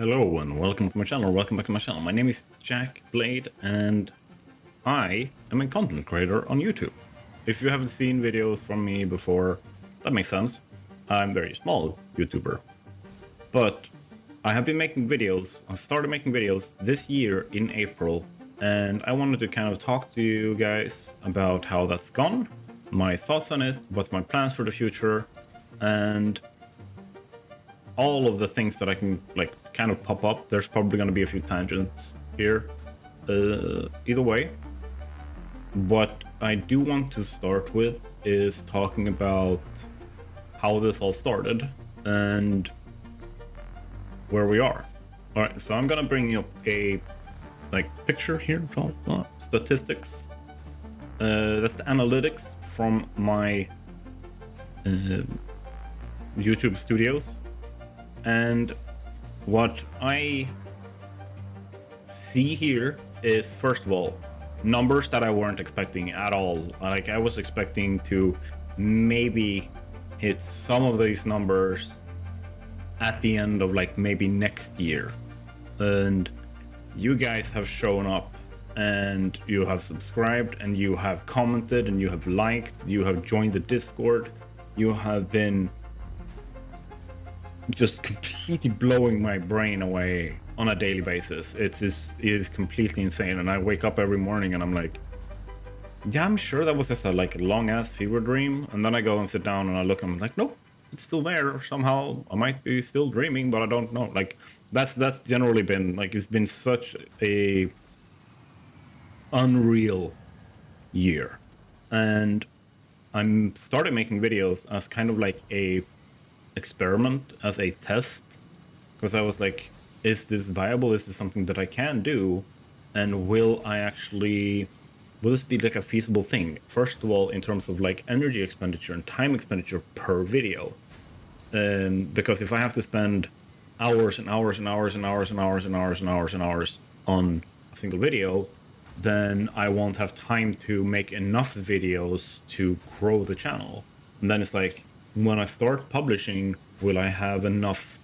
Hello and welcome to my channel, welcome back to my channel. My name is Jack Blade and I am a content creator on YouTube. If you haven't seen videos from me before, that makes sense. I'm a very small YouTuber. But I have been making videos, I started making videos this year in April, and I wanted to kind of talk to you guys about how that's gone, my thoughts on it, what's my plans for the future, and all of the things that I can like kind of pop up. There's probably going to be a few tangents here. Either way, what I do want to start with is talking about how this all started and where we are. All right, so I'm gonna bring up a picture here from statistics. That's the analytics from my YouTube studios. And what I see here is, first of all, numbers that I weren't expecting at all. Like, I was expecting to maybe hit some of these numbers at the end of like maybe next year. And you guys have shown up and you have subscribed and you have commented and you have liked, you have joined the Discord, you have been just completely blowing my brain away on a daily basis. It is completely insane, and I wake up every morning and I'm like, yeah, I'm sure that was just a like long ass fever dream. And then I go and sit down and I look and I'm like, nope, it's still there somehow. I might be still dreaming, but I don't know. Like that's generally been like, it's been such a unreal year. And I'm started making videos as kind of like a experiment, as a test, because I was like, is this viable? Is this something that I can do? And will this be like a feasible thing? First of all, in terms of like energy expenditure and time expenditure per video. Because if I have to spend hours and hours and hours and hours and hours and hours and hours and hours on a single video, then I won't have time to make enough videos to grow the channel. And then it's like, when I start publishing, will I have enough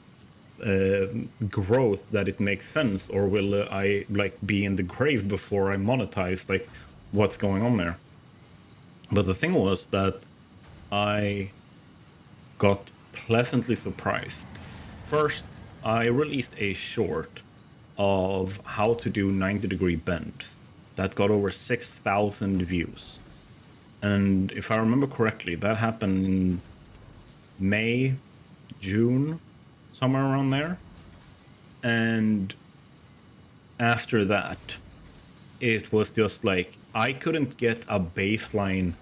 growth that it makes sense, or will I like be in the grave before I monetize? Like, what's going on there? But the thing was that I got pleasantly surprised. First, I released a short of how to do 90-degree bends that got over 6,000 views. And if I remember correctly, that happened in May, June, somewhere around there. And after that, it was just like, I couldn't get a baseline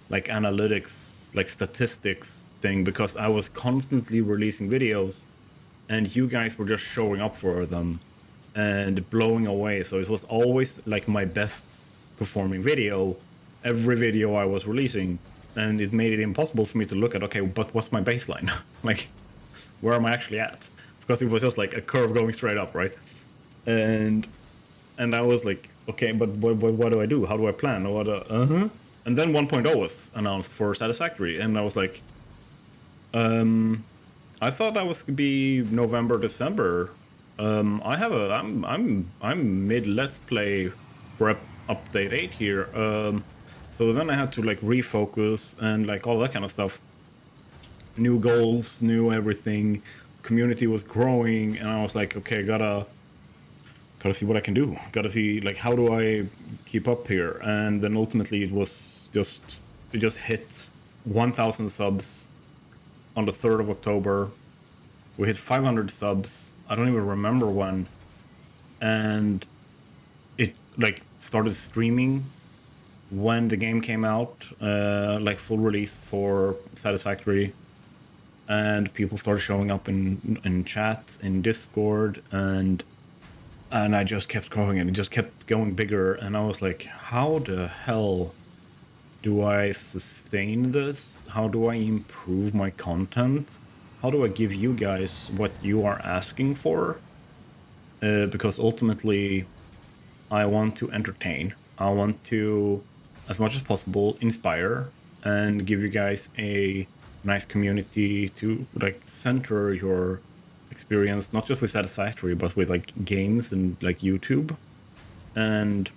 like analytics, like statistics thing, because I was constantly releasing videos and you guys were just showing up for them and blowing away. So it was always like my best performing video, every video I was releasing. And it made it impossible for me to look at, okay, but what's my baseline? Like, where am I actually at? Because it was just like a curve going straight up, right? And I was like, okay, but what do I do? How do I plan? And then 1.0 was announced for Satisfactory, and I was like, I thought that was gonna be November, December. I'm mid Let's Play prep update 8 here. So then I had to like refocus and like all that kind of stuff. New goals, new everything. Community was growing, and I was like, okay, gotta see what I can do. Gotta see like, how do I keep up here? And then ultimately it just hit 1,000 subs on the 3rd of October. We hit 500 subs. I don't even remember when. And it like started streaming when the game came out, like full release for Satisfactory, and people started showing up in chat, in Discord, and I just kept growing, and it just kept going bigger. And I was like, how the hell do I sustain this? How do I improve my content? How do I give you guys what you are asking for? Because ultimately, I want to entertain. I want to, as much as possible, inspire and give you guys a nice community to like center your experience, not just with Satisfactory, but with like games and like YouTube. And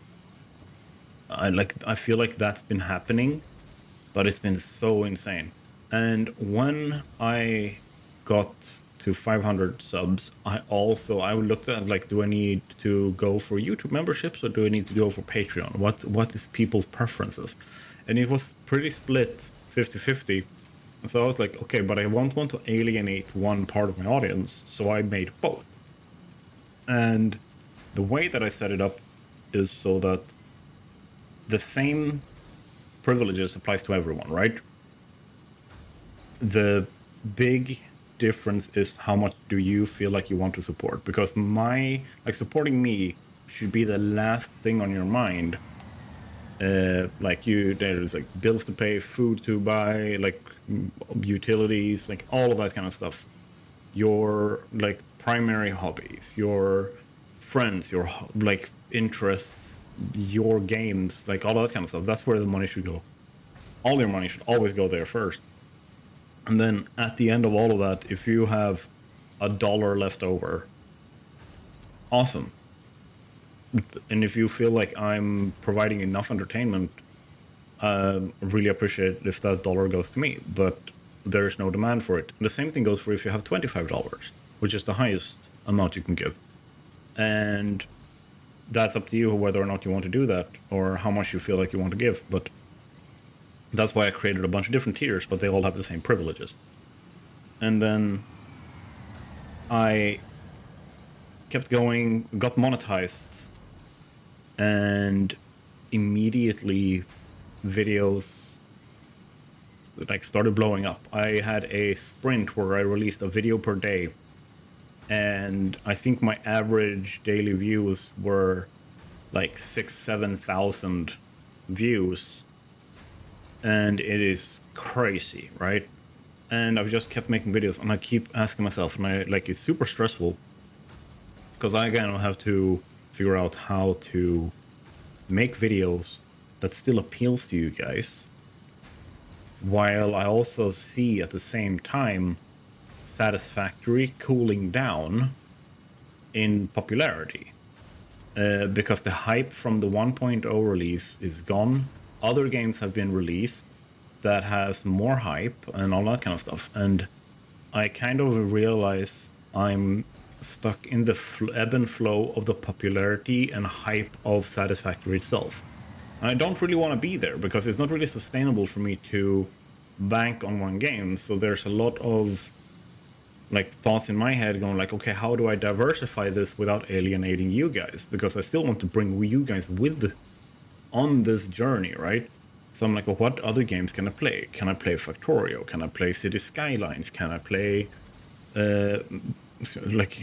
I feel like that's been happening, but it's been so insane. And when I got to 500 subs, I looked at like, do I need to go for YouTube memberships or do I need to go for Patreon? What is people's preferences? And it was pretty split 50-50. And so I was like, okay, but I won't want to alienate one part of my audience, so I made both. And the way that I set it up is so that the same privileges applies to everyone, right? The big difference is how much do you feel like you want to support, because supporting me should be the last thing on your mind. There's like bills to pay, food to buy, like utilities, like all of that kind of stuff. Your like primary hobbies, your friends, your like interests, your games, like all that kind of stuff. That's where the money should go. All your money should always go there first. And then at the end of all of that, if you have $1 left over, awesome. And if you feel like I'm providing enough entertainment, really appreciate if that dollar goes to me, but there's no demand for it. And the same thing goes for if you have $25, which is the highest amount you can give. And that's up to you whether or not you want to do that or how much you feel like you want to give. But that's why I created a bunch of different tiers, but they all have the same privileges. And then I kept going, got monetized, and immediately videos like started blowing up. I had a sprint where I released a video per day, and I think my average daily views were like 6,000-7,000 views, and it is crazy, right? And I've just kept making videos, and I keep asking myself, and it's super stressful because I again have to figure out how to make videos that still appeals to you guys, while I also see at the same time Satisfactory cooling down in popularity, because the hype from the 1.0 release is gone. Other games have been released that has more hype and all that kind of stuff, and I kind of realize I'm stuck in the ebb and flow of the popularity and hype of Satisfactory itself. And I don't really want to be there because it's not really sustainable for me to bank on one game. So there's a lot of like thoughts in my head going like, okay, how do I diversify this without alienating you guys? Because I still want to bring you guys on this journey, right? So I'm like, well, what other games can I play? Can I play Factorio? Can I play City Skylines? Can I play like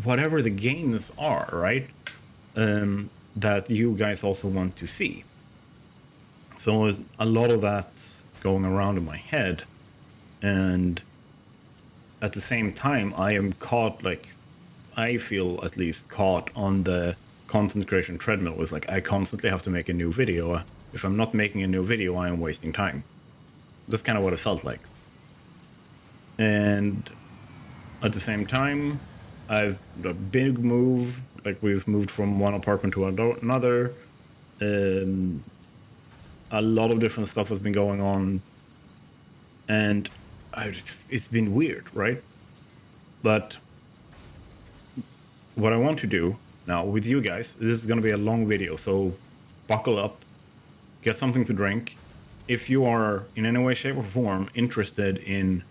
whatever the games are, right? That you guys also want to see. So there's a lot of that going around in my head, and at the same time I am caught, like I feel at least caught on the content creation treadmill. It's like I constantly have to make a new video. If I'm not making a new video, I am wasting time. That's kind of what it felt like. And at the same time, I've a big move, like we've moved from one apartment to another. A lot of different stuff has been going on, and it's been weird, right? But what I want to do now with you guys, this is going to be a long video, so buckle up, get something to drink. If you are in any way, shape, or form interested in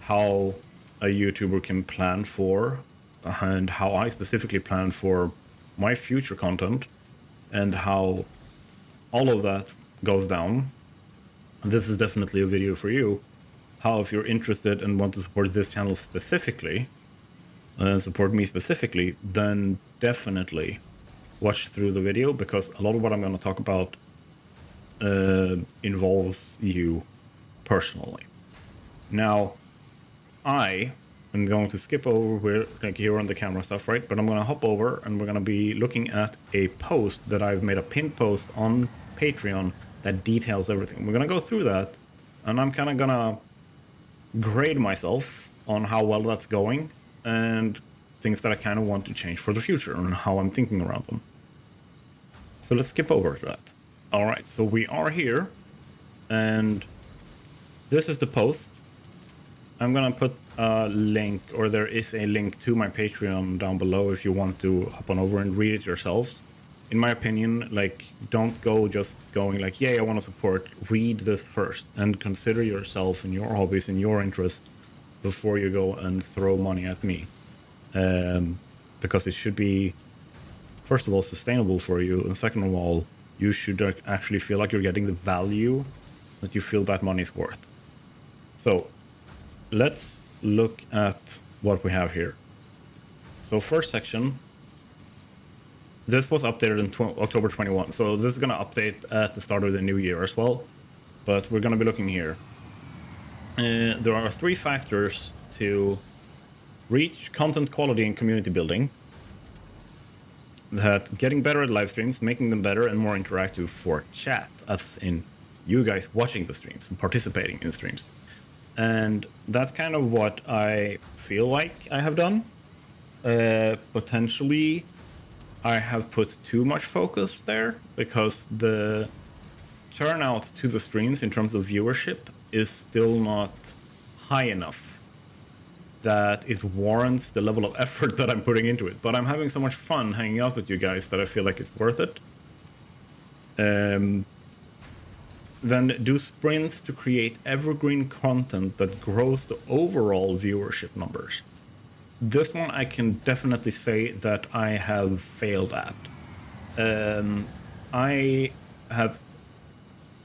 how a YouTuber can plan for, and how I specifically plan for my future content, and how all of that goes down, this is definitely a video for you. How, if you're interested and want to support this channel specifically, support me specifically, then definitely watch through the video, because a lot of what I'm going to talk about involves you personally. Now, I am going to skip over here on the camera stuff, right? But I'm going to hop over and we're going to be looking at a post that I've made, a pinned post on Patreon that details everything. We're going to go through that, and I'm kind of going to grade myself on how well that's going. and things that I kind of want to change for the future and how I'm thinking around them. So let's skip over to that. All right, so we are here, and this is the post. I'm gonna put a link, or there is a link to my Patreon down below if you want to hop on over and read it yourselves. In my opinion, like, don't go just going like, yay, I want to support. Read this first and consider yourself and your hobbies and your interests before you go and throw money at me. Because it should be, first of all, sustainable for you, and second of all, you should actually feel like you're getting the value that you feel that money is worth. So let's look at what we have here. So first section, this was updated in October 21. So this is going to update at the start of the new year as well. But we're going to be looking here. There are 3 factors to reach content quality and community building. That getting better at live streams, making them better and more interactive for chat, as in you guys watching the streams and participating in streams. And that's kind of what I feel like I have done. Potentially, I have put too much focus there because the turnout to the streams in terms of viewership is still not high enough that it warrants the level of effort that I'm putting into it. But I'm having so much fun hanging out with you guys that I feel like it's worth it. Then do sprints to create evergreen content that grows the overall viewership numbers. This one I can definitely say that I have failed at. I have,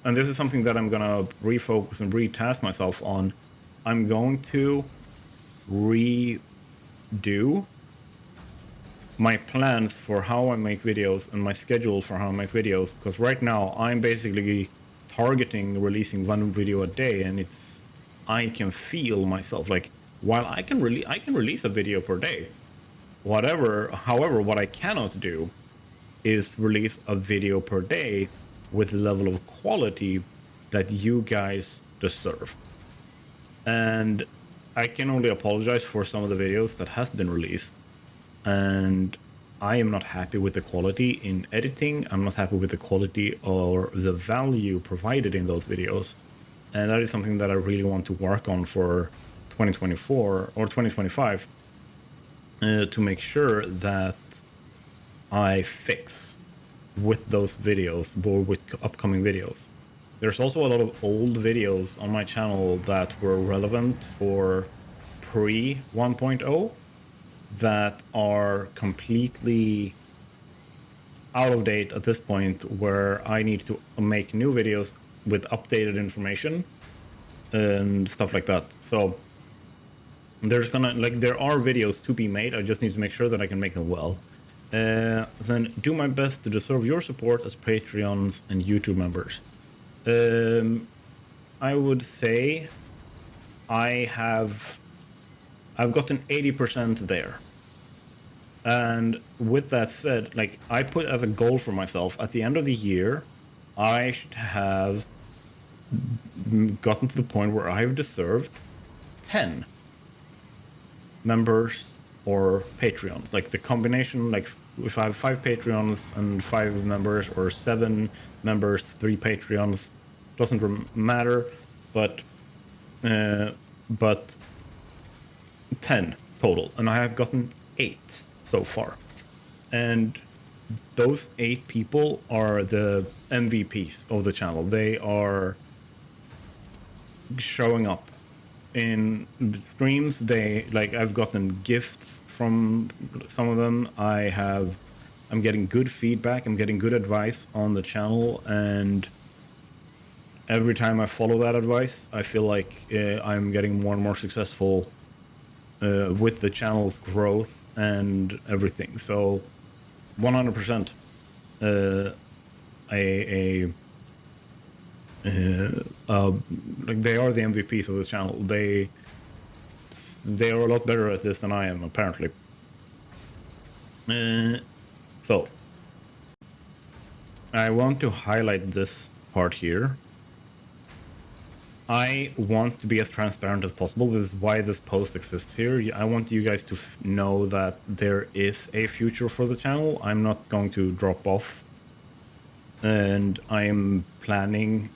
and this is something that I'm gonna refocus and retask myself on. I'm going to redo my plans for how I make videos and my schedule for how I make videos, because right now I'm basically targeting releasing 1 video a day, and I can feel myself like, while I can release a video per day, however, what I cannot do is release a video per day with the level of quality that you guys deserve. And I can only apologize for some of the videos that has been released, and I am not happy with the quality in editing. I'm not happy with the quality or the value provided in those videos, and that is something that I really want to work on for 2024 or 2025 to make sure that I fix with those videos or with upcoming videos. There's also a lot of old videos on my channel that were relevant for pre 1.0 that are completely out of date at this point, where I need to make new videos with updated information and stuff like that. So there are videos to be made. I just need to make sure that I can make them well. Then do my best to deserve your support as Patreons and YouTube members. I would say I've gotten 80% there. And with that said, like, I put as a goal for myself at the end of the year, I should have gotten to the point where I've deserved 10 members or Patreons. Like the combination, like if I have 5 Patreons and 5 members, or 7 members, 3 Patreons, doesn't matter, but 10 total, and I have gotten 8 so far, and those 8 people are the MVPs of the channel. They are showing up in streams. I've gotten gifts from some of them. I'm getting good feedback, I'm getting good advice on the channel, and every time I follow that advice, I feel like I'm getting more and more successful with the channel's growth and everything. So 100% like they are the MVPs of this channel. They are a lot better at this than I am, apparently. So I want to highlight this part here. I want to be as transparent as possible. This is why this post exists here. I want you guys to know that there is a future for the channel. I'm not going to drop off. And I'm planning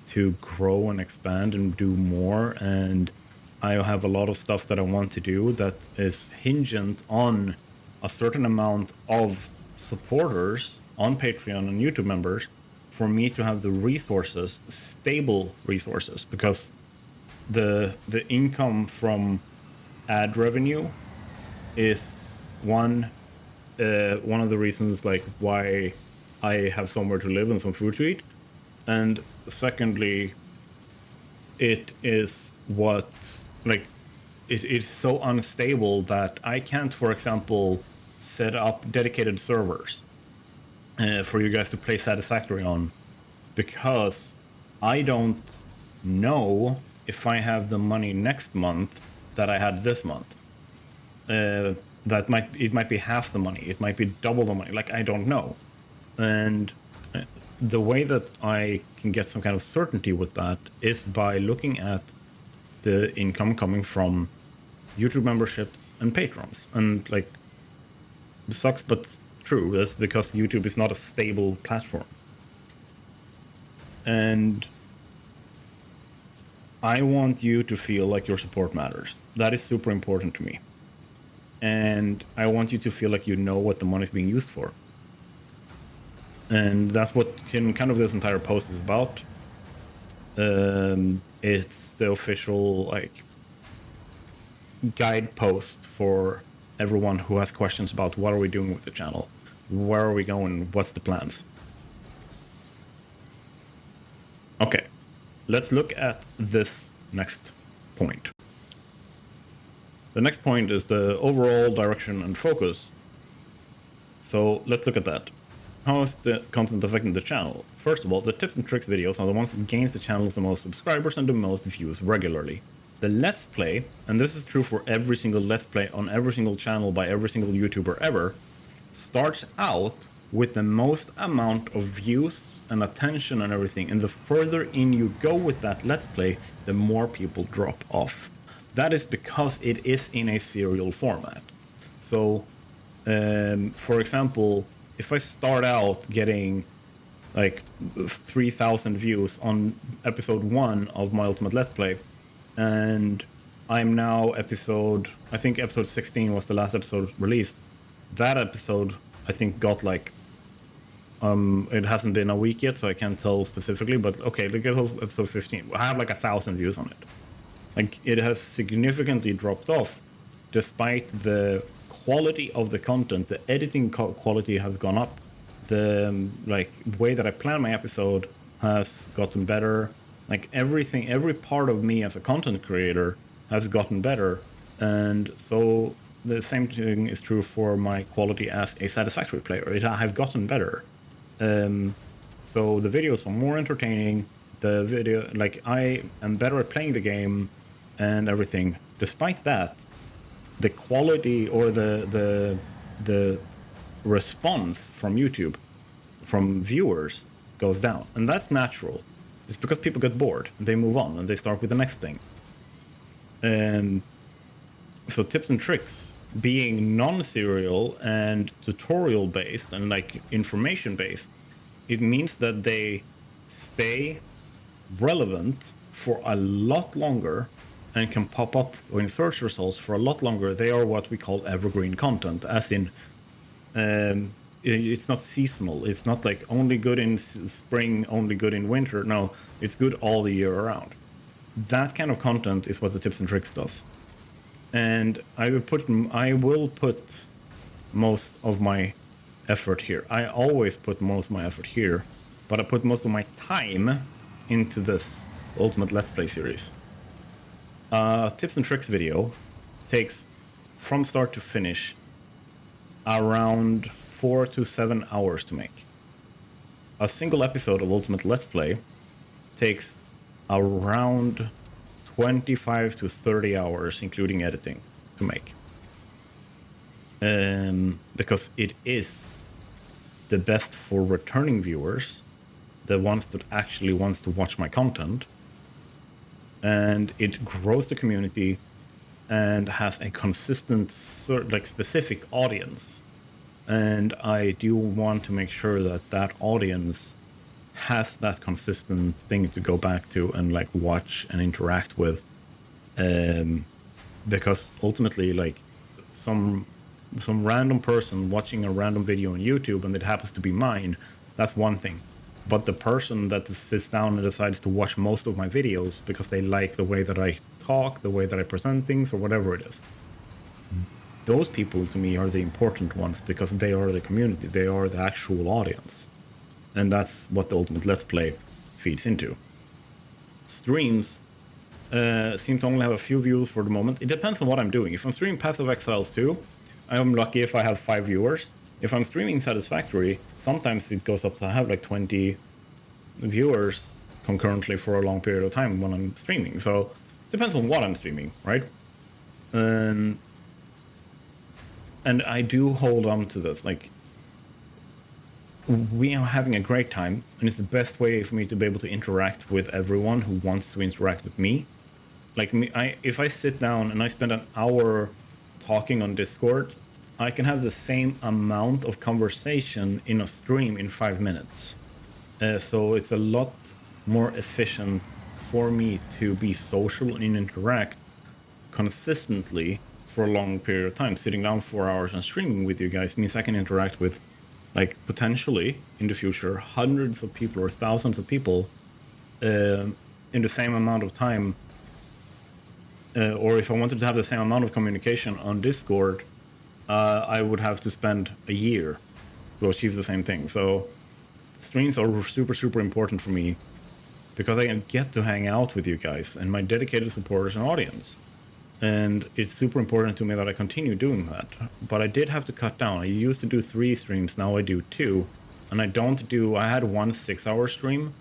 to grow and expand and do more. And I have a lot of stuff that I want to do that is hingent on a certain amount of supporters on Patreon and YouTube members for me to have the resources, stable resources, because the income from ad revenue is one of the reasons like why I have somewhere to live and some food to eat, and secondly, it is what like it's so unstable that I can't, for example, set up dedicated servers for you guys to play Satisfactory on, because I don't know if I have the money next month that I had this month. It might be half the money, it might be double the money. Like, I don't know. And the way that I can get some kind of certainty with that is by looking at the income coming from YouTube memberships and patrons. And like, it sucks but true. That's because YouTube is not a stable platform. And I want you to feel like your support matters. That is super important to me. And I want you to feel like you know what the money is being used for. And that's what kind of this entire post is about. It's the official like guide post for everyone who has questions about what are we doing with the channel, where are we going, what's the plans. Okay, let's look at this next point. The next point is the overall direction and focus. So let's look at that. How is the content affecting the channel? First of all, the tips and tricks videos are the ones that gains the channel the most subscribers and the most views regularly. The Let's Play, and this is true for every single Let's Play on every single channel by every single YouTuber ever, starts out with the most amount of views and attention and everything, and the further in you go with that Let's Play, the more people drop off. That is because it is in a serial format. So, for example, if I start out getting like 3,000 views on episode 1 of my Ultimate Let's Play, and I'm now I think episode 16 was the last episode released. That episode, I think, got like, it hasn't been a week yet, so I can't tell specifically, but okay, look at episode 15. I have like 1,000 views on it. Like, it has significantly dropped off, despite the quality of the content. The editing quality has gone up. The like way that I plan my episode has gotten better. Like, everything, every part of me as a content creator has gotten better. And so the same thing is true for my quality as a Satisfactory player. I've gotten better. So the videos are more entertaining. The video, like, I am better at playing the game and everything. Despite that, the quality or the response from YouTube, from viewers, goes down. And that's natural. It's because people get bored and they move on and they start with the next thing. And so tips and tricks being non-serial and tutorial based and like information based, it means that they stay relevant for a lot longer and can pop up in search results for a lot longer. They are what we call evergreen content, as in it's not seasonal. It's not like only good in spring, only good in winter. No, it's good all the year around. That kind of content is what the tips and tricks does. And I will put most of my effort here. I always put most of my effort here, but I put most of my time into this Ultimate Let's Play series. Tips and tricks video takes, from start to finish, around 4 to 7 hours to make. A single episode of Ultimate Let's Play takes around 25 to 30 hours, including editing, to make. Because it is the best for returning viewers, the ones that actually wants to watch my content. and it grows the community and has a consistent, like specific audience. And I do want to make sure that that audience has that consistent thing to go back to and like watch and interact with. Because ultimately, like some random person watching a random video on YouTube and it happens to be mine, that's one thing. But the person that sits down and decides to watch most of my videos because they like the way that I talk, the way that I present things, or whatever it is, those people to me are the important ones because they are the community, they are the actual audience. And that's what the ultimate Let's Play feeds into. Streams seem to only have a few views for the moment. It depends on what I'm doing. If I'm streaming Path of Exiles 2, I'm lucky if I have 5 viewers. If I'm streaming Satisfactory, sometimes it goes up to I have like 20 viewers concurrently for a long period of time when I'm streaming. So it depends on what I'm streaming, right? And I do hold on to this. Like, we are having a great time, and it's the best way for me to be able to interact with everyone who wants to interact with me. Like me, if I sit down and I spend an hour talking on Discord, I can have the same amount of conversation in a stream in 5 minutes. So it's a lot more efficient for me to be social and interact consistently for a long period of time. Sitting down 4 hours and streaming with you guys means I can interact with, like, potentially in the future hundreds of people or thousands of people in the same amount of time. Or if I wanted to have the same amount of communication on Discord, I would have to spend a year to achieve the same thing. So streams are super, super important for me because I get to hang out with you guys and my dedicated supporters and audience. And it's super important to me that I continue doing that. But I did have to cut down. I used to do 3 streams, now I do 2. And I had one 6-hour stream.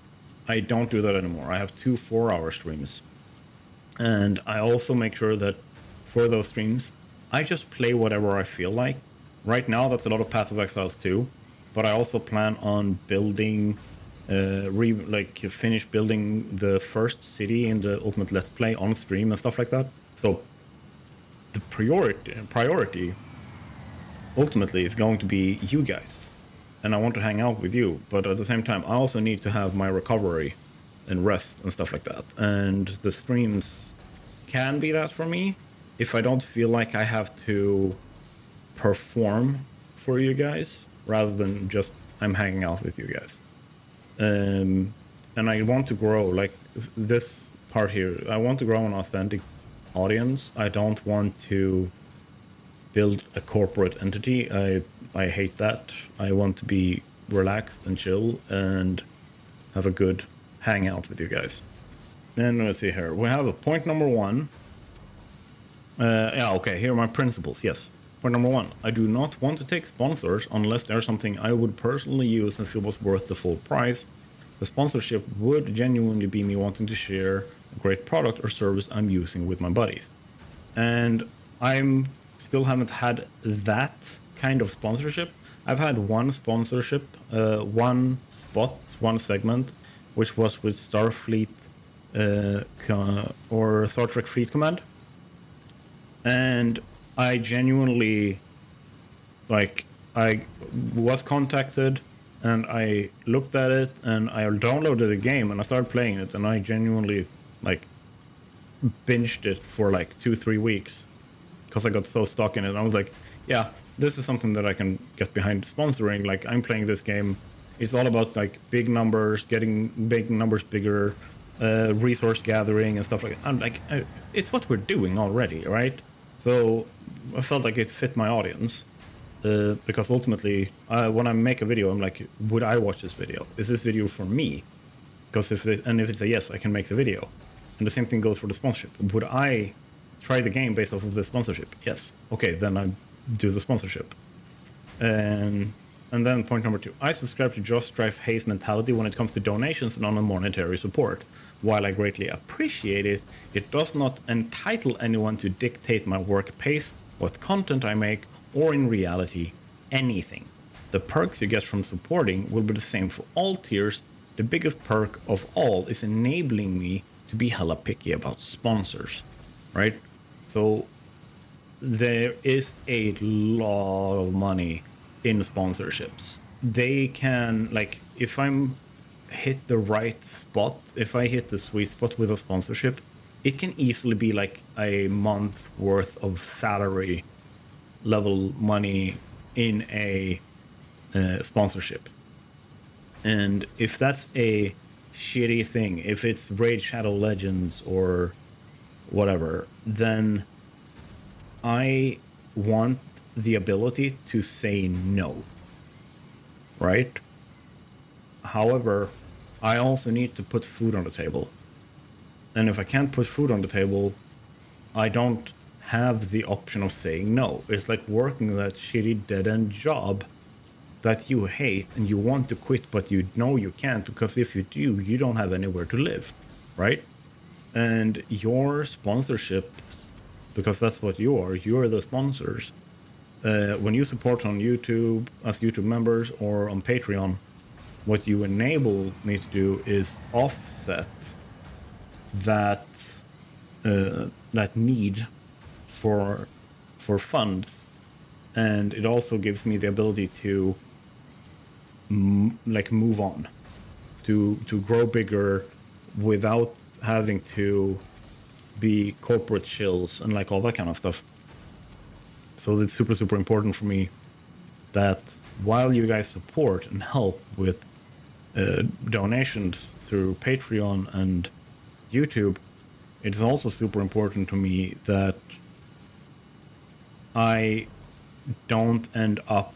I don't do that anymore. I have 2 4-hour streams. And I also make sure that for those streams, I just play whatever I feel like. Right now, that's a lot of Path of Exiles 2. But I also plan on building, finish building the first city in the Ultimate Let's Play on stream and stuff like that. So the priority ultimately is going to be you guys. And I want to hang out with you. But at the same time, I also need to have my recovery and rest and stuff like that. And the streams can be that for me if I don't feel like I have to perform for you guys rather than just I'm hanging out with you guys. And I want to grow, like this part here, I want to grow an authentic audience. I don't want to build a corporate entity. I hate that. I want to be relaxed and chill and have a good hangout with you guys. Then let's see here. We have a point number 1. Here are my principles. Yes. Point number 1. I do not want to take sponsors unless there's something I would personally use and feel was worth the full price. The sponsorship would genuinely be me wanting to share a great product or service I'm using with my buddies. And I'm still haven't had that kind of sponsorship. I've had one sponsorship, one spot, one segment, which was with Starfleet or Star Trek Fleet Command. And I genuinely, I was contacted and I looked at it and I downloaded the game and I started playing it and I genuinely, binged it for 2-3 weeks because I got so stuck in it. And I was like, yeah, this is something that I can get behind sponsoring. I'm playing this game. It's all about big numbers, getting big numbers bigger, resource gathering and stuff like that. And it's what we're doing already, right? So I felt like it fit my audience because ultimately, when I make a video, I'm like, would I watch this video? Is this video for me? Because if it's a yes, I can make the video. And the same thing goes for the sponsorship. Would I try the game based off of the sponsorship? Yes. Okay, then I do the sponsorship. And then point number 2. I subscribe to Just Strife Hayes mentality when it comes to donations and non-monetary support. While I greatly appreciate it, it does not entitle anyone to dictate my work pace, what content I make, or in reality, anything. The perks you get from supporting will be the same for all tiers. The biggest perk of all is enabling me to be hella picky about sponsors, right? So there is a lot of money in sponsorships. They can, like, if I'm hit the right spot, if I hit the sweet spot with a sponsorship, it can easily be like a month's worth of salary level money in a sponsorship. And if that's a shitty thing, if it's Raid Shadow Legends or whatever, then I want the ability to say no, right? However, I also need to put food on the table. And if I can't put food on the table, I don't have the option of saying no. It's like working that shitty dead-end job that you hate and you want to quit, but you know you can't, because if you do, you don't have anywhere to live, right? And your sponsorship, because that's what you're the sponsors. When you support on YouTube as YouTube members or on Patreon, what you enable me to do is offset that that need for funds, and it also gives me the ability to like move on, to grow bigger without having to be corporate shills and like all that kind of stuff. So it's super important for me that while you guys support and help with donations through Patreon and YouTube, it's also super important to me that I don't end up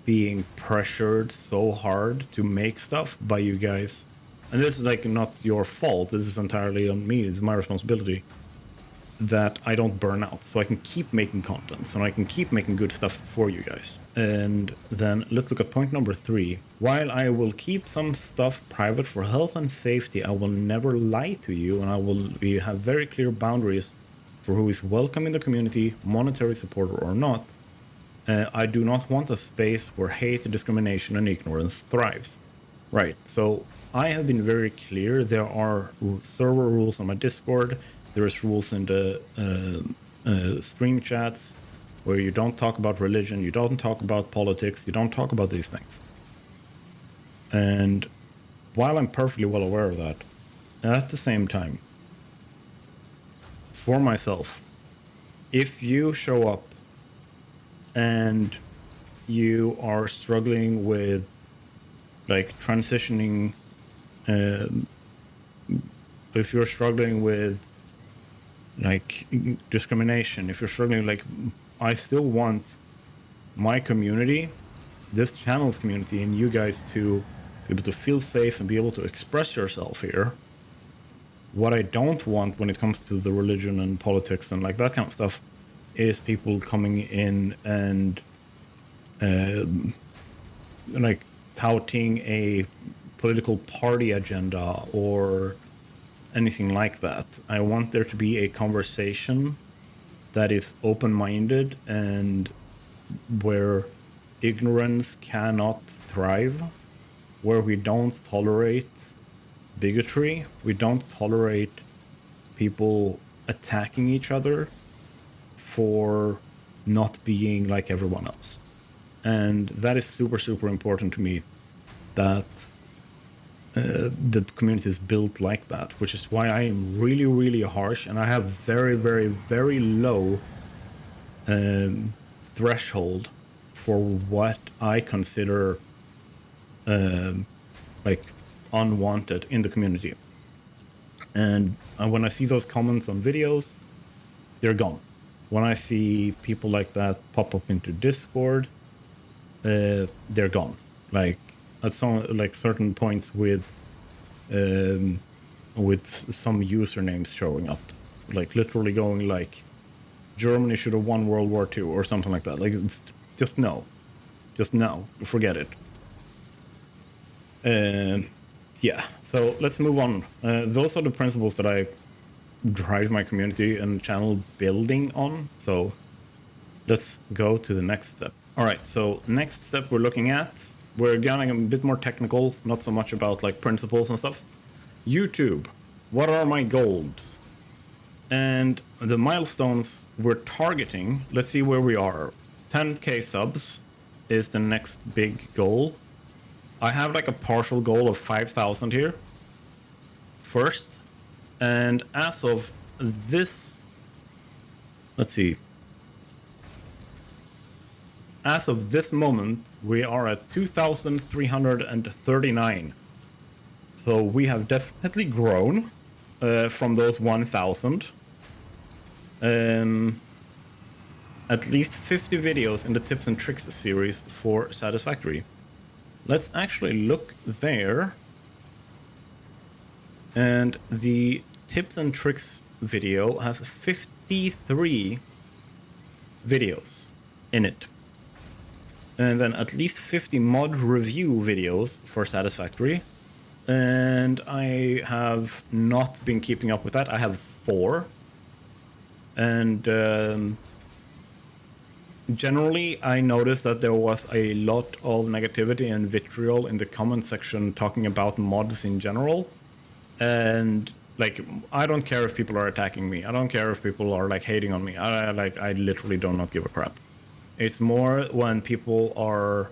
being pressured so hard to make stuff by you guys. And this is like not your fault, this is entirely on me, it's my responsibility, that I don't burn out, so I can keep making content, so I can keep making good stuff for you guys. And then let's look at point number 3. While I will keep some stuff private for health and safety, I will never lie to you, and I will have very clear boundaries for who is welcome in the community, monetary supporter or not. I do not want a space where hate, discrimination, and ignorance thrives. Right, so I have been very clear. There are server rules on my Discord. There's rules in the stream chats where you don't talk about religion, you don't talk about politics, you don't talk about these things. And while I'm perfectly well aware of that, at the same time, for myself, if you show up and you are struggling with like transitioning, if you're struggling with like discrimination, if you're struggling, like, I still want my community, this channel's community, and you guys to be able to feel safe and be able to express yourself here. What I don't want when it comes to the religion and politics and like that kind of stuff is people coming in and like touting a political party agenda or anything like that. I want there to be a conversation that is open-minded and where ignorance cannot thrive, where we don't tolerate bigotry, we don't tolerate people attacking each other for not being like everyone else. And that is super important to me, that the community is built like that, which is why I am really harsh, and I have very low threshold for what I consider like unwanted in the community. And when I see those comments on videos, they're gone. When I see people like that pop up into Discord, they're gone. Like at some like certain points with some usernames showing up, like literally going like Germany should have won World War II or something like that. Like it's just no, forget it. Yeah, so let's move on. Those are the principles that I drive my community and channel building on. So let's go to the next step. All right, so next step we're looking at, we're getting a bit more technical, not so much about like principles and stuff. YouTube. what are my goals? And the milestones we're targeting, let's see where we are. 10k subs is the next big goal. I have like a partial goal of 5,000 here first. And as of this, let's see. As of this moment, we are at 2,339. So we have definitely grown from those 1,000. At least 50 videos in the tips and tricks series for Satisfactory. Let's actually look there. And the tips and tricks video has 53 videos in it. And then at least 50 mod review videos for Satisfactory. And I have not been keeping up with that. I have 4. And generally, I noticed that there was a lot of negativity and vitriol in the comment section talking about mods in general. And like, I don't care if people are attacking me. I don't care if people are like hating on me. I literally do not give a crap. It's more when people are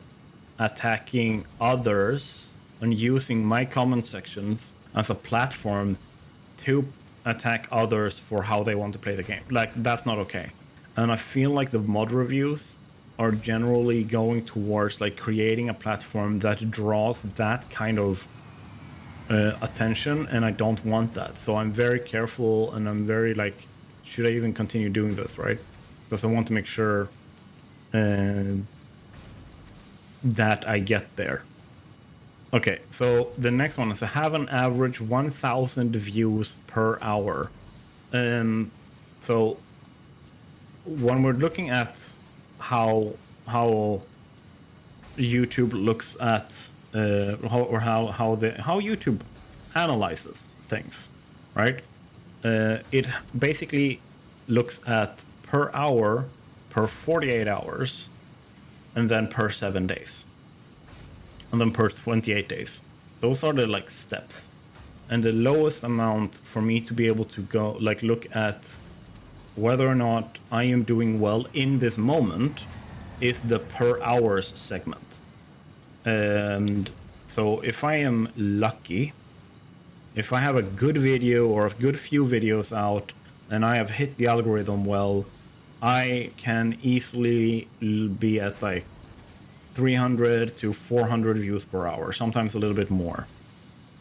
attacking others and using my comment sections as a platform to attack others for how they want to play the game. Like, that's not okay. And I feel like the mod reviews are generally going towards like creating a platform that draws that kind of attention, and I don't want that. So I'm very careful, and I'm very like, should I even continue doing this, right? Because I want to make sure that I get there. Okay, so the next one is to have an average 1,000 views per hour. So when we're looking at how YouTube looks at how YouTube analyzes things, right? It basically looks at per hour, per 48 hours, and then per 7 days, and then per 28 days. Those are the like steps. And the lowest amount for me to be able to go like look at whether or not I am doing well in this moment is the per hours segment. And so if I am lucky, if I have a good video or a good few videos out and I have hit the algorithm well, I can easily be at like 300 to 400 views per hour, sometimes a little bit more.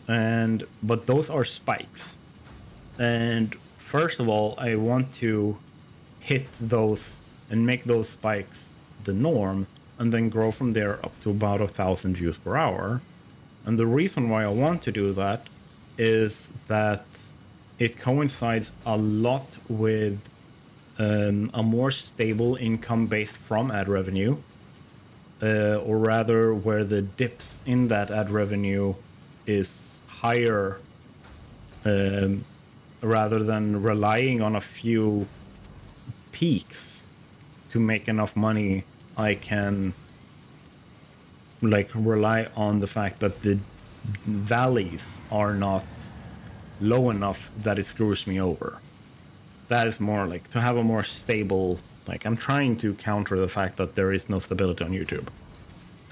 But those are spikes. And first of all, I want to hit those and make those spikes the norm, and then grow from there up to about 1,000 views per hour. And the reason why I want to do that is that it coincides a lot with a more stable income base from ad revenue, or rather where the dips in that ad revenue is higher, rather than relying on a few peaks to make enough money. I can like rely on the fact that the valleys are not low enough that it screws me over. That is more like to have a more stable, like I'm trying to counter the fact that there is no stability on YouTube.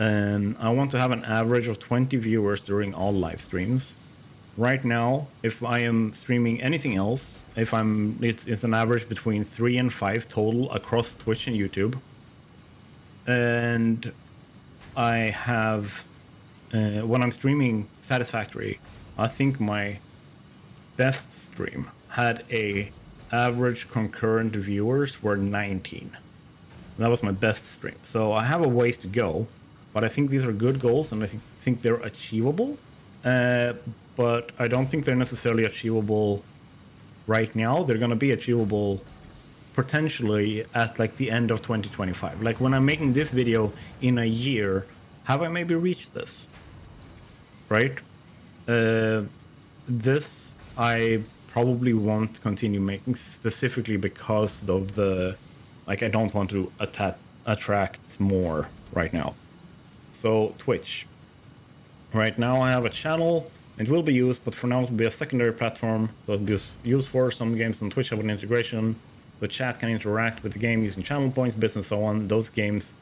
And I want to have an average of 20 viewers during all live streams. Right now, if I am streaming anything else, it's an average between 3 and 5 total across Twitch and YouTube. And I have, when I'm streaming Satisfactory, I think my best stream had a average concurrent viewers were 19. That was my best stream. So I have a ways to go, but I think these are good goals, and I think they're achievable. But I don't think they're necessarily achievable right now. They're going to be achievable potentially at like the end of 2025. Like when I'm making this video in a year, have I maybe reached this? Right? This I probably won't continue making, specifically because of the, like, I don't want to attract more right now. So Twitch. Right now I have a channel It will be used, but for now it will be a secondary platform. So it'll be used for some games on Twitch have an integration. The chat can interact with the game using channel points, bits, and so on. Those games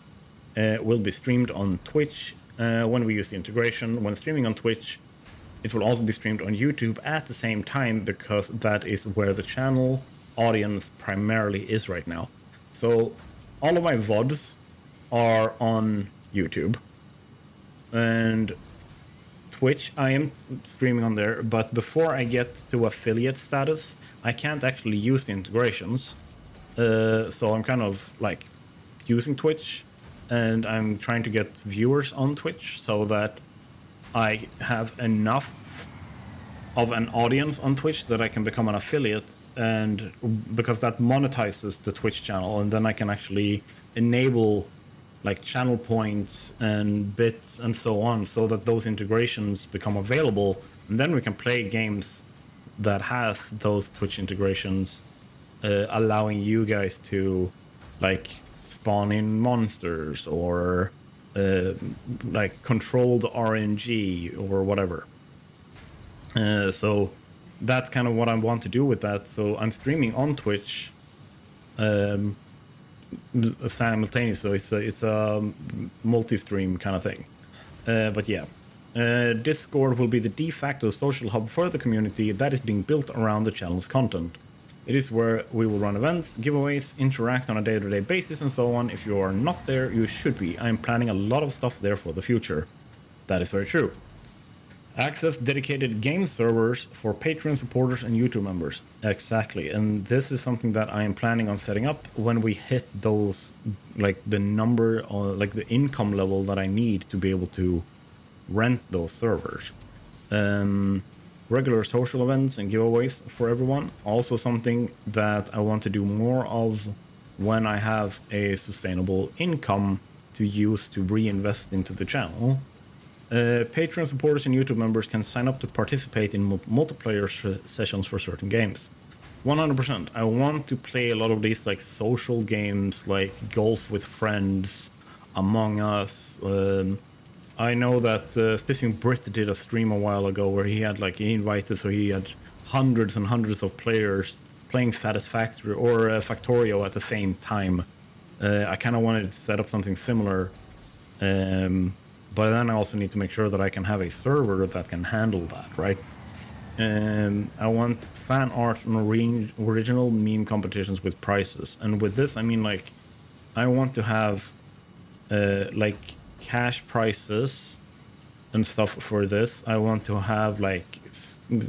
will be streamed on Twitch when we use the integration. When streaming on Twitch, it will also be streamed on YouTube at the same time, because that is where the channel audience primarily is right now. So all of my VODs are on YouTube. And Twitch, I am streaming on there, but before I get to affiliate status, I can't actually use the integrations. So I'm kind of like using Twitch, and I'm trying to get viewers on Twitch so that I have enough of an audience on Twitch that I can become an affiliate, and because that monetizes the Twitch channel, and then I can actually enable like channel points and bits and so on, so that those integrations become available, and then we can play games that has those Twitch integrations, allowing you guys to like spawn in monsters or like control the RNG or whatever. So that's kind of what I want to do with that. So I'm streaming on Twitch simultaneously, so it's a multi-stream kind of thing. But yeah, Discord will be the de facto social hub for the community that is being built around the channel's content. It is where we will run events, giveaways, interact on a day-to-day basis, and so on. If you are not there, you should be. I am planning a lot of stuff there for the future. That is very true. Access dedicated game servers for Patreon supporters and YouTube members. Exactly. And this is something that I am planning on setting up when we hit those, like the number or like the income level that I need to be able to rent those servers. Regular social events and giveaways for everyone. Also something that I want to do more of when I have a sustainable income to use to reinvest into the channel. Patreon supporters and YouTube members can sign up to participate in multiplayer sessions for certain games. 100%. I want to play a lot of these like social games like Golf with Friends, Among Us. I know that Spiffing Brit did a stream a while ago where he invited, so he had hundreds and hundreds of players playing Satisfactory or Factorio at the same time. I kind of wanted to set up something similar. But then I also need to make sure that I can have a server that can handle that, right? I want fan art and original meme competitions with prizes. And with this, I mean, like, I want to have, like, cash prizes and stuff for this. I want to have, like,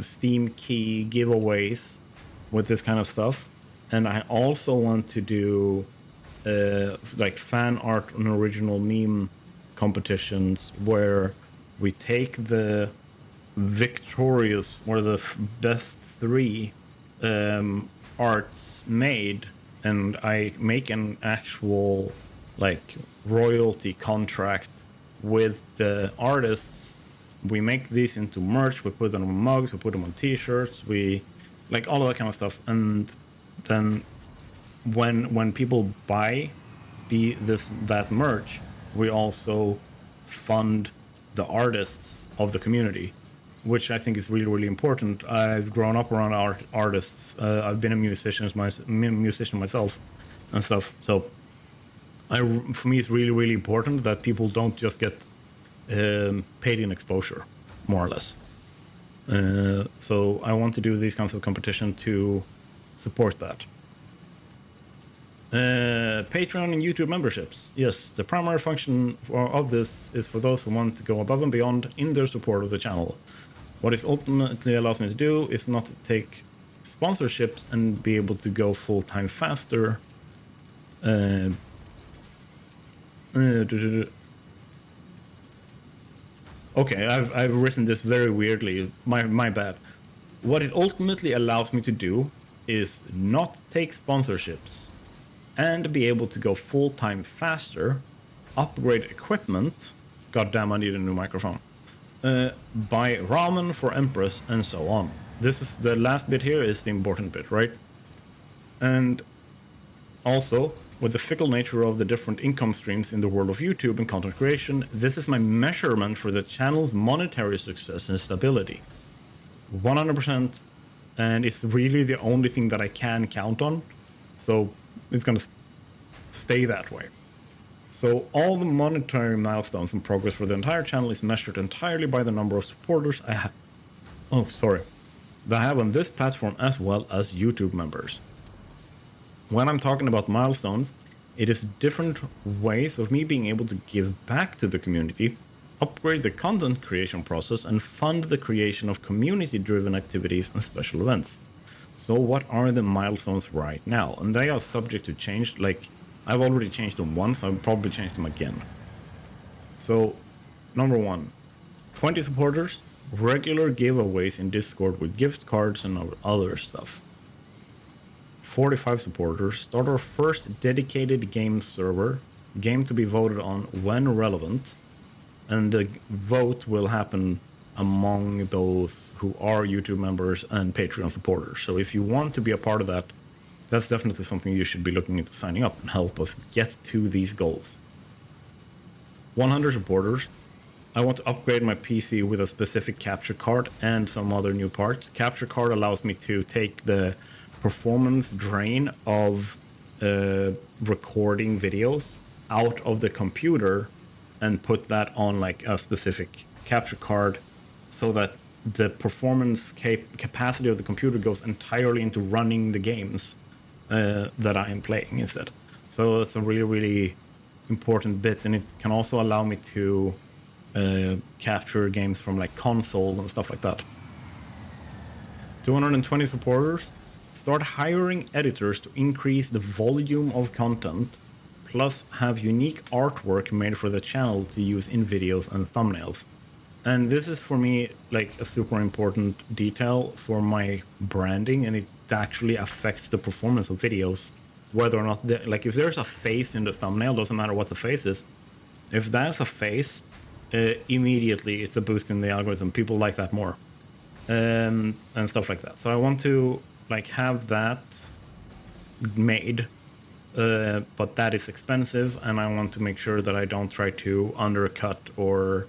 Steam key giveaways with this kind of stuff. And I also want to do, like, fan art and original meme competitions where we take the victorious or the best three arts made, and I make an actual like royalty contract with the artists. We make these into merch, we put them on mugs, we put them on t-shirts, we like all of that kind of stuff. And then when people buy that merch, we also fund the artists of the community, which I think is really, really important. I've grown up around artists. I've been a musician myself and stuff. So for me, it's really, really important that people don't just get paid in exposure, more or less. So I want to do these kinds of competition to support that. Patreon and YouTube memberships. Yes, the primary function of this is for those who want to go above and beyond in their support of the channel. What it ultimately allows me to do is not take sponsorships and be able to go full-time faster. Okay, I've written this very weirdly. My bad. What it ultimately allows me to do is not take sponsorships and be able to go full-time faster, upgrade equipment, goddamn I need a new microphone, buy ramen for Empress, and so on. This is the last bit here is the important bit, right? And also With the fickle nature of the different income streams in the world of YouTube and content creation, this is my measurement for the channel's monetary success and stability. 100%, and it's really the only thing that I can count on, so it's gonna stay that way. So all the monetary milestones and progress for the entire channel is measured entirely by the number of supporters I have. That I have on this platform, as well as YouTube members. When I'm talking about milestones, it is different ways of me being able to give back to the community, upgrade the content creation process, and fund the creation of community-driven activities and special events. So what are the milestones right now? And they are subject to change. Like, I've already changed them once, I'll probably change them again. So, number 1, 20 supporters, regular giveaways in Discord with gift cards and other stuff. 45 supporters, start our first dedicated game server, game to be voted on when relevant, and the vote will happen among those who are YouTube members and Patreon supporters. So if you want to be a part of that, that's definitely something you should be looking into signing up and help us get to these goals. 100 supporters. I want to upgrade my PC with a specific capture card and some other new parts. Capture card allows me to take the performance drain of recording videos out of the computer and put that on like a specific capture card, so that the performance capacity of the computer goes entirely into running the games that I am playing instead. So it's a really, really important bit, and it can also allow me to capture games from like console and stuff like that. 220 supporters. Start hiring editors to increase the volume of content, plus have unique artwork made for the channel to use in videos and thumbnails. And this is for me like a super important detail for my branding, and it actually affects the performance of videos, whether or not like if there's a face in the thumbnail, doesn't matter what the face is, if that's a face, immediately it's a boost in the algorithm. People like that more, and stuff like that. So I want to like have that made, but that is expensive, and I want to make sure that I don't try to undercut or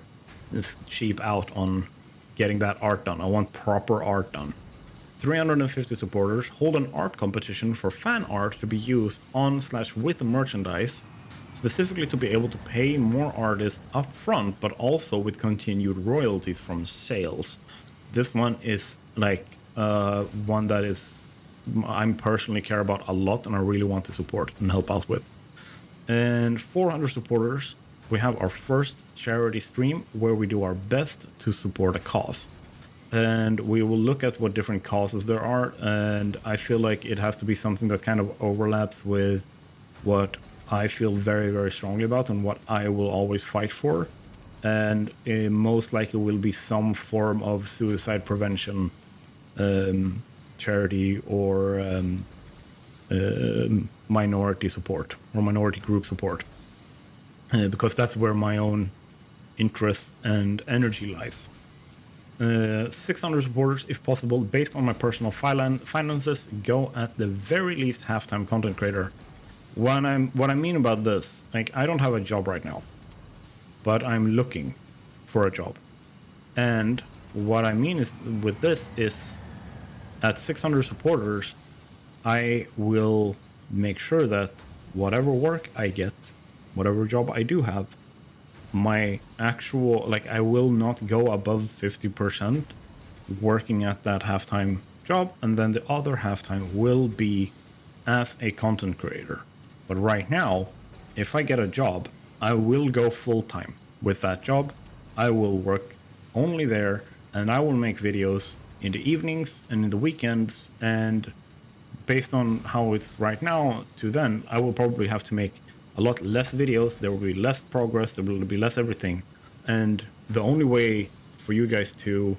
cheap out on getting that art done. I want proper art done. 350 supporters, hold an art competition for fan art to be used on/with merchandise, specifically to be able to pay more artists up front, but also with continued royalties from sales. This one is like one that is I'm personally care about a lot, and I really want to support and help out with. And 400 supporters, we have our first charity stream where we do our best to support a cause. And we will look at what different causes there are, and I feel like it has to be something that kind of overlaps with what I feel very, very strongly about and what I will always fight for. And it most likely will be some form of suicide prevention charity or minority support or minority group support, because that's where my own interest and energy lies. 600 supporters, if possible, based on my personal finances, go at the very least half-time content creator. What I mean about this, like, I don't have a job right now, but I'm looking for a job. And what I mean is with this is at 600 supporters, I will make sure that whatever work I get, whatever job I do have, my actual, like, I will not go above 50% working at that halftime job, and then the other halftime will be as a content creator. But right now, if I get a job, I will go full-time with that job. I will work only there, and I will make videos in the evenings and in the weekends, and based on how it's right now to then, I will probably have to make a lot less videos. There will be less progress, there will be less everything, and the only way for you guys to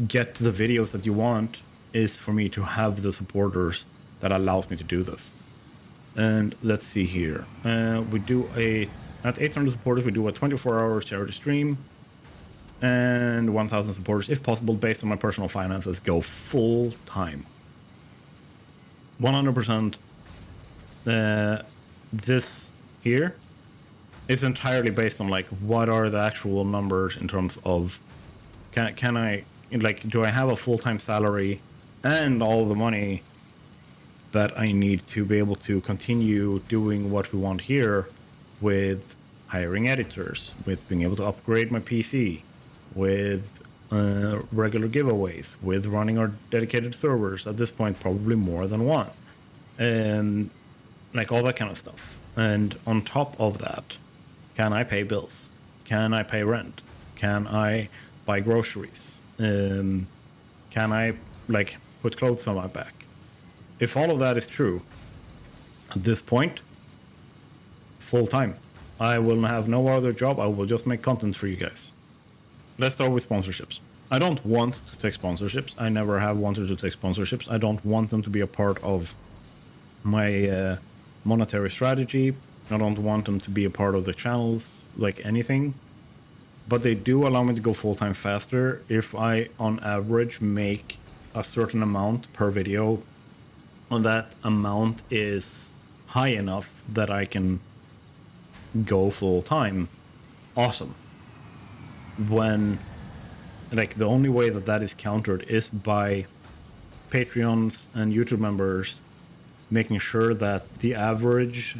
get the videos that you want is for me to have the supporters that allows me to do this. And let's see here, we do at 800 supporters, we do a 24-hour charity stream, and 1,000 supporters, if possible, based on my personal finances, go full time. 100%. This here is entirely based on like what are the actual numbers in terms of can I, like, do I have a full-time salary and all the money that I need to be able to continue doing what we want here with hiring editors, with being able to upgrade my PC, with regular giveaways, with running our dedicated servers, at this point probably more than one, and like all that kind of stuff. And on top of that, can I pay bills? Can I pay rent? Can I buy groceries? Can I like put clothes on my back? If all of that is true, at this point, full time. I will have no other job. I will just make content for you guys. Let's start with sponsorships. I don't want to take sponsorships. I never have wanted to take sponsorships. I don't want them to be a part of my monetary strategy. I don't want them to be a part of the channels, like anything. But they do allow me to go full-time faster if I, on average, make a certain amount per video, and that amount is high enough that I can go full-time. Awesome. When, like, the only way that that is countered is by Patreons and YouTube members making sure that the average,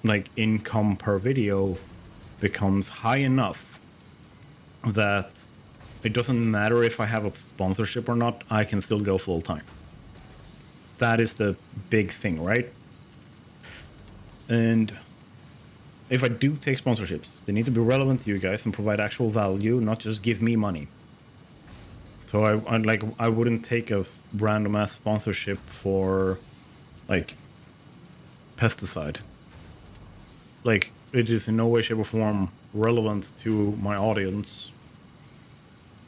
like, income per video becomes high enough that it doesn't matter if I have a sponsorship or not, I can still go full-time. That is the big thing, right? And if I do take sponsorships, they need to be relevant to you guys and provide actual value, not just give me money. So I wouldn't take a random ass sponsorship for like pesticide. Like, it is in no way, shape, or form relevant to my audience.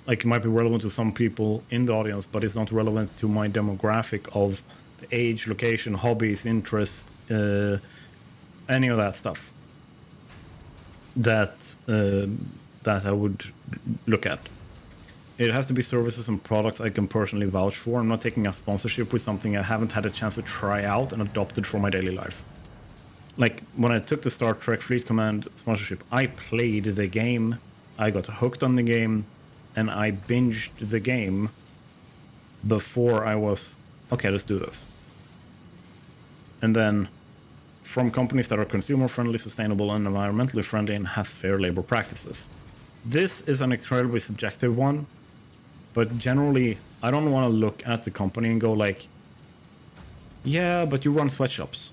Like, it might be relevant to some people in the audience, but it's not relevant to my demographic of the age, location, hobbies, interests, any of that stuff that I would look at. It has to be services and products I can personally vouch for. I'm not taking a sponsorship with something I haven't had a chance to try out and adopted for my daily life. Like, when I took the Star Trek Fleet Command sponsorship, I played the game, I got hooked on the game, and I binged the game before I was, okay, let's do this. And then from companies that are consumer-friendly, sustainable, and environmentally friendly and has fair labor practices. This is an incredibly subjective one, but generally, I don't want to look at the company and go like, yeah, but you run sweatshops.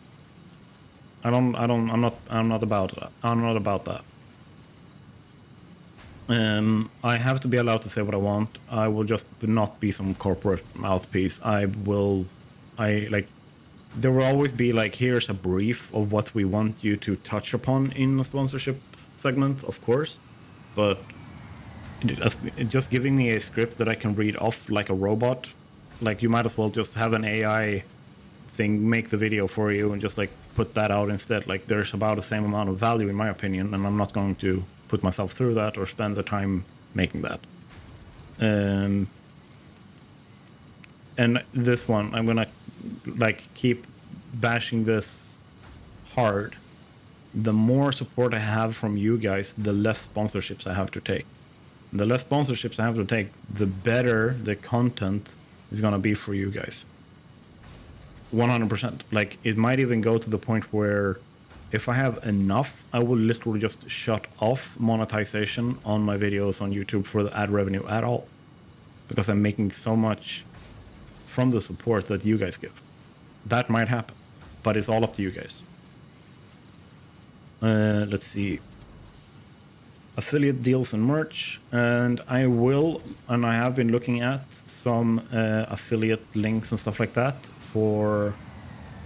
I'm not about that. I'm not about that. I have to be allowed to say what I want. I will just not be some corporate mouthpiece. There will always be like, here's a brief of what we want you to touch upon in the sponsorship segment, of course, but just giving me a script that I can read off like a robot, like, you might as well just have an AI thing make the video for you and just like put that out instead. Like, there's about the same amount of value in my opinion, and I'm not going to put myself through that or spend the time making that. And this one, I'm gonna like keep bashing this hard. The more support I have from you guys, the less sponsorships I have to take. The less sponsorships I have to take, the better the content is gonna be for you guys. 100%. Like, it might even go to the point where if I have enough, I will literally just shut off monetization on my videos on YouTube for the ad revenue at all, because I'm making so much from the support that you guys give. That might happen, but it's all up to you guys. Let's see. Affiliate deals and merch, and I have been looking at some affiliate links and stuff like that for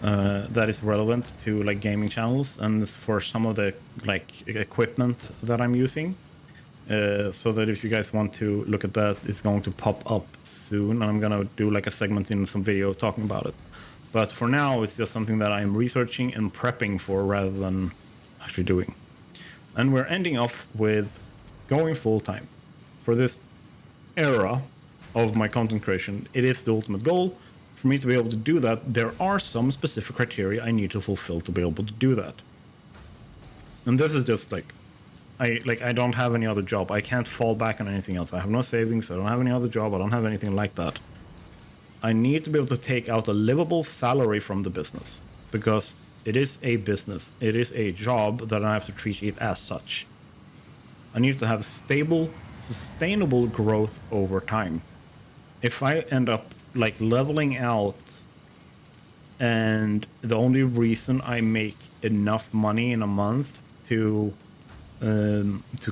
that is relevant to like gaming channels and for some of the like equipment that I'm using, so that if you guys want to look at that, it's going to pop up soon, and I'm gonna do like a segment in some video talking about it. But for now, it's just something that I'm researching and prepping for rather than actually doing. And we're ending off with going full-time. For this era of my content creation, it is the ultimate goal. for me to be able to do that, there are some specific criteria I need to fulfill to be able to do that. And this is just like I don't have any other job. I can't fall back on anything else. I have no savings. I don't have any other job. I don't have anything like that. I need to be able to take out a livable salary from the business because it is a business. It is a job that I have to treat it as such. I need to have stable, sustainable growth over time. If I end up like leveling out and the only reason I make enough money in a month to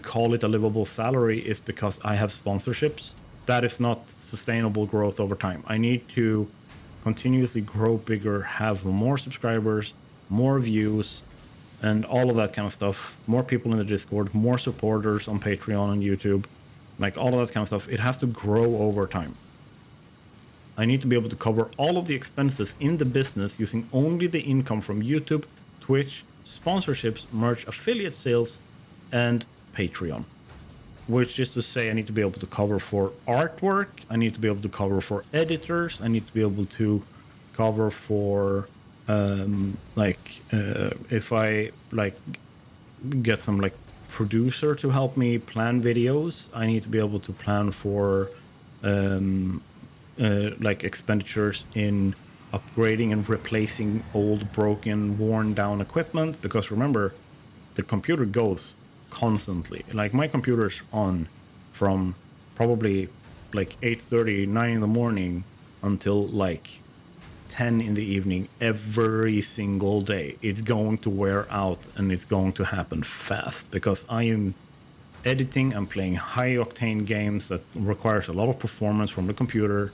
call it a livable salary is because I have sponsorships, that is not sustainable growth over time. I need to continuously grow bigger, have more subscribers, more views, and all of that kind of stuff. More people in the Discord, more supporters on Patreon and YouTube, like all of that kind of stuff. It has to grow over time. I need to be able to cover all of the expenses in the business using only the income from YouTube, Twitch, sponsorships, merch, affiliate sales, and Patreon. Which is to say I need to be able to cover for artwork, I need to be able to cover for editors, I need to be able to cover for if I like get some like producer to help me plan videos, I need to be able to plan for like expenditures in upgrading and replacing old, broken, worn down equipment, because remember, the computer goes constantly. Like my computer's on from probably like 8:30, 9 in the morning until like 10 in the evening every single day. It's going to wear out and it's going to happen fast because I am editing and playing high octane games that requires a lot of performance from the computer.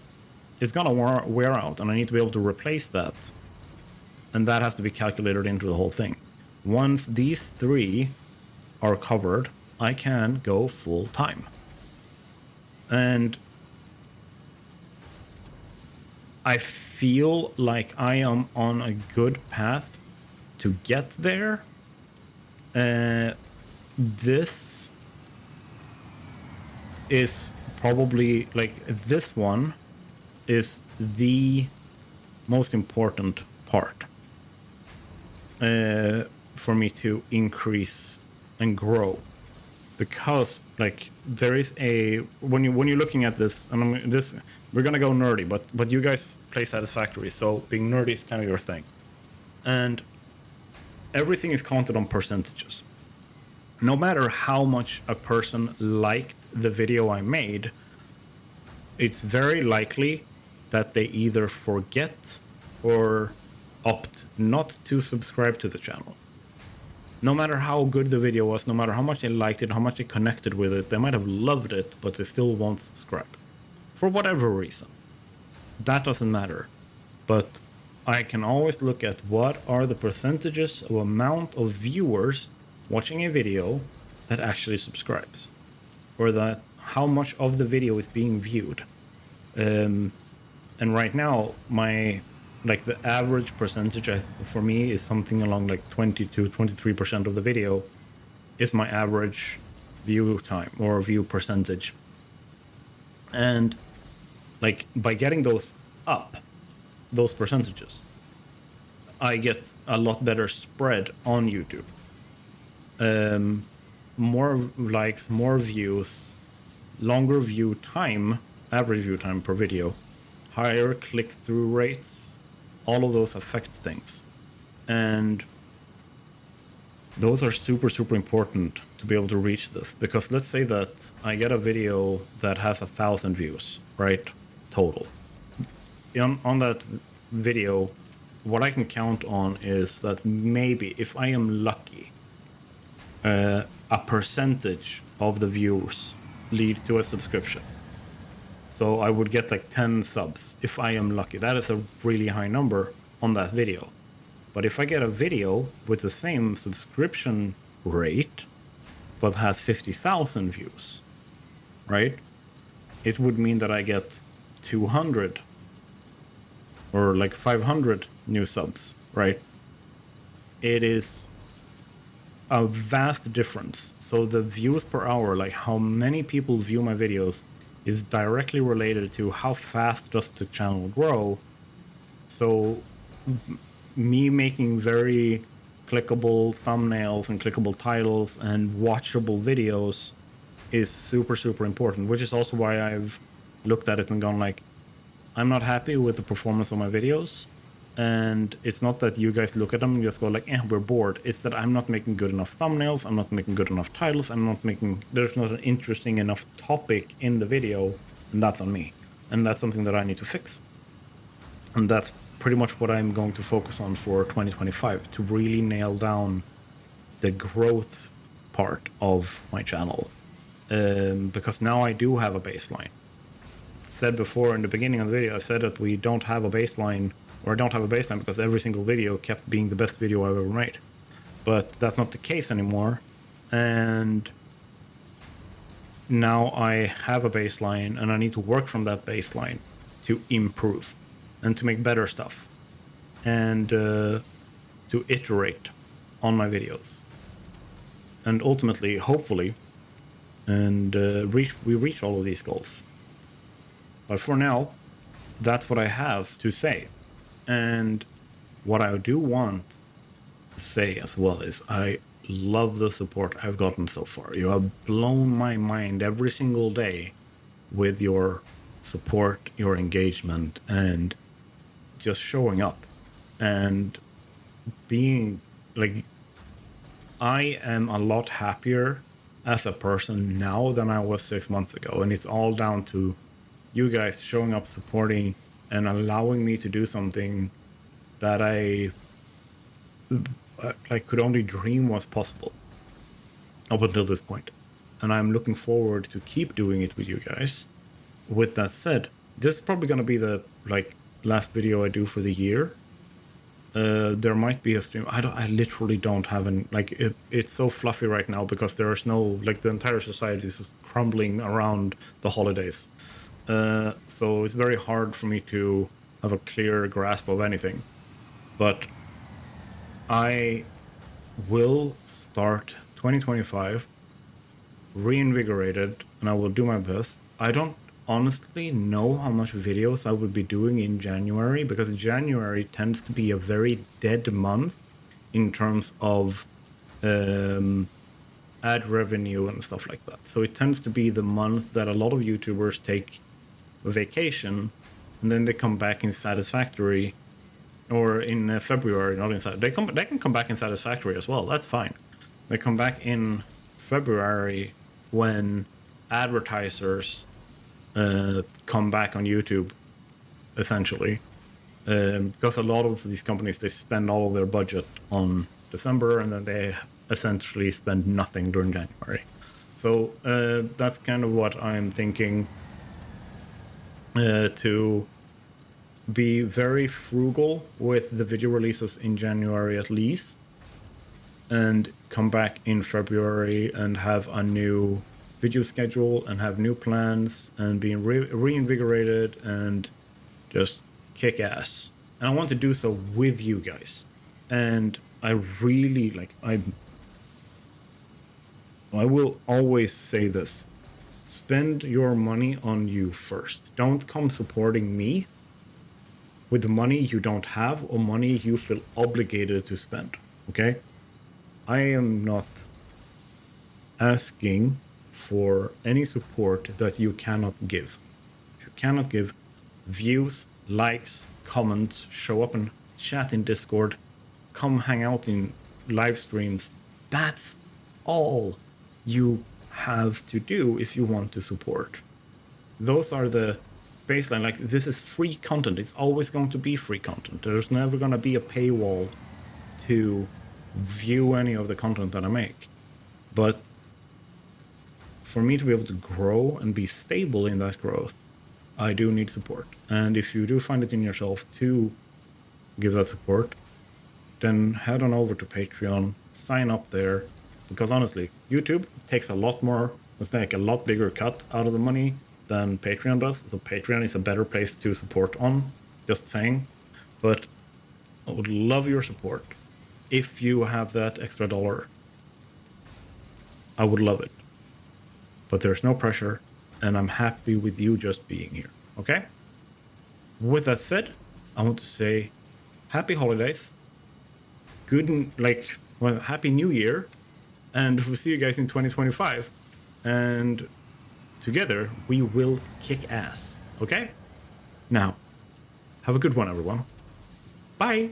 It's gonna wear out and I need to be able to replace that, and that has to be calculated into the whole thing. Once these three are covered, I can go full time. And I feel like I am on a good path to get there. This is probably like this one is the most important part for me to increase and grow, because like there is a when you're looking at this, and we're gonna go nerdy, but you guys play Satisfactory, so being nerdy is kind of your thing, and everything is counted on percentages. No matter how much a person liked the video I made, it's very likely that they either forget or opt not to subscribe to the channel. No matter how good the video was, no matter how much they liked it, how much they connected with it, they might have loved it, but they still won't subscribe. For whatever reason. That doesn't matter. But I can always look at what are the percentages of amount of viewers watching a video that actually subscribes. Or that how much of the video is being viewed. And right now, the average percentage for me is something along like 20 to 23% of the video is my average view time or view percentage. And like by getting those up, those percentages, I get a lot better spread on YouTube. More likes, more views, longer view time, average view time per video, higher click-through rates. All of those affect things. And those are super, super important to be able to reach this. Because let's say that I get a video that has 1,000 views, right? Total. On that video, what I can count on is that maybe if I am lucky, a percentage of the views lead to a subscription. So I would get like 10 subs if I am lucky. That is a really high number on that video. But if I get a video with the same subscription rate, but has 50,000 views, right? It would mean that I get 200 or like 500 new subs, right? It is a vast difference. So the views per hour, like how many people view my videos, is directly related to how fast does the channel grow So me making very clickable thumbnails and clickable titles and watchable videos is super, super important, which is also why I've looked at it and gone like, I'm not happy with the performance of my videos. And it's not that you guys look at them and just go like, we're bored. It's that I'm not making good enough thumbnails. I'm not making good enough titles. There's not an interesting enough topic in the video. And that's on me. And that's something that I need to fix. And that's pretty much what I'm going to focus on for 2025, to really nail down the growth part of my channel. Because now I do have a baseline. Said before in the beginning of the video, I said that we don't have a baseline, or I don't have a baseline because every single video kept being the best video I've ever made. But that's not the case anymore. And now I have a baseline and I need to work from that baseline to improve and to make better stuff and to iterate on my videos. And ultimately, hopefully, and we reach all of these goals. But for now, that's what I have to say. And what I do want to say as well is I love the support I've gotten so far. You have blown my mind every single day with your support, your engagement, and just showing up and being like, I am a lot happier as a person now than I was 6 months ago. And it's all down to you guys showing up, supporting, and allowing me to do something that I could only dream was possible up until this point. And I'm looking forward to keep doing it with you guys. With that said, this is probably going to be the last video I do for the year. There might be a stream. I literally don't have an it's so fluffy right now because there's no the entire society is crumbling around the holidays. So it's very hard for me to have a clear grasp of anything. But I will start 2025 reinvigorated, and I will do my best. I don't honestly know how much videos I will be doing in January, because January tends to be a very dead month in terms of ad revenue and stuff like that. So it tends to be the month that a lot of YouTubers take a vacation, and then they come back in Satisfactory, or in February, not in they can come back in Satisfactory as well. That's fine. They come back in February when advertisers come back on YouTube, essentially, because a lot of these companies, they spend all of their budget on December, and then they essentially spend nothing during January. So that's kind of what I'm thinking, to be very frugal with the video releases in January at least, and come back in February and have a new video schedule and have new plans and being reinvigorated and just kick ass. And I want to do so with you guys. And I really I will always say this: spend your money on you first. Don't come supporting me with the money you don't have or money you feel obligated to spend. Okay? I am not asking for any support that you cannot give. If you cannot give views, likes, comments, show up and chat in Discord, come hang out in live streams, that's all you have to do if you want to support. Those are the baseline. This is free content. It's always going to be free content. There's never going to be a paywall to view any of the content that I make. But for me to be able to grow and be stable in that growth, I do need support. And if you do find it in yourself to give that support, then head on over to Patreon, sign up there, because honestly, YouTube takes a lot more, let's take a lot bigger cut out of the money than Patreon does. So Patreon is a better place to support on, just saying. But I would love your support. If you have that extra dollar, I would love it. But there's no pressure, and I'm happy with you just being here, okay? With that said, I want to say happy holidays, happy new year, and we'll see you guys in 2025. And together we will kick ass. Okay? Now, have a good one, everyone. Bye.